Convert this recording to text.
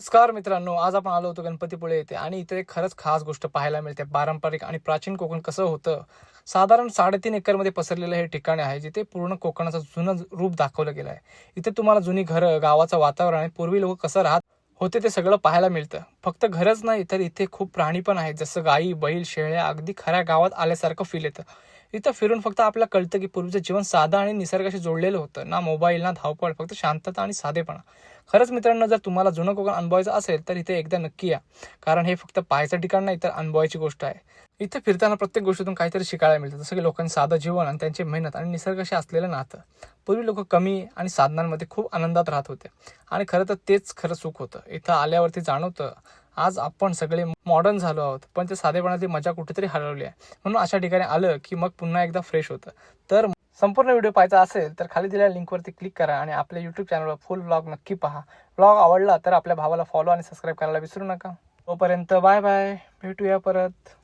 नमस्कार मित्रांनो, आज आपण आलो होतो गणपतीपुळे येथे आणि इथे एक खरंच खास गोष्ट पाहायला मिळते. पारंपरिक आणि प्राचीन कोकण कसं होतं. साधारण 3.5 एकरमध्ये पसरलेलं हे ठिकाण आहे, जिथे पूर्ण कोकणाचं जुनं रूप दाखवलं गेलं आहे. इथे तुम्हाला जुनी घरं, गावाचं वातावरण आणि पूर्वी लोक कसं राहत होते ते सगळं पाहायला मिळतं. फक्त घरच नाही तर इथे खूप प्राणी पण आहेत, जसं गाई, बैल, शेळ्या. अगदी खऱ्या गावात आल्यासारखं फील येतं. इथं फिरून फक्त आपल्याला कळतं की पूर्वीचं जीवन साधं आणि निसर्गाशी जोडलेलं होतं. ना मोबाईल, ना धावपळ, फक्त शांतता आणि साधेपणा. खरंच मित्रांनो, जर तुम्हाला जुनं कोकण अनुभवायचं असेल तर इथे एकदा नक्की या. कारण हे फक्त पाहायचं ठिकाण नाही तर अनुभवायची गोष्ट आहे. इथे फिरताना प्रत्येक गोष्टीतून काहीतरी शिकायला मिळतं, जसं की लोकांनी साधं जीवन आणि त्यांची मेहनत आणि निसर्गाशी असलेलं नातं. पूर्वी लोक कमी आणि साधनांमध्ये खूप आनंदात राहत होते आणि खरं तर तेच खरं सुख होतं. इथं आल्यावरती जाणवतं, आज आपण सगळे मॉडर्न झालो आहोत, पण ते साधेपणाची मजा कुठेतरी हरवली आहे. म्हणून अशा ठिकाणी आलं की मग पुन्हा एकदा फ्रेश होतं. तर संपूर्ण व्हिडिओ पाहायचा असेल तर खाली दिलेल्या लिंकवरती क्लिक करा आणि आपल्या यूट्यूब चॅनलवर फुल व्लॉग नक्की पहा. व्लॉग आवडला तर आपल्या भावाला फॉलो आणि सबस्क्राईब करायला विसरू नका. तोपर्यंत बाय बाय, भेटूया परत.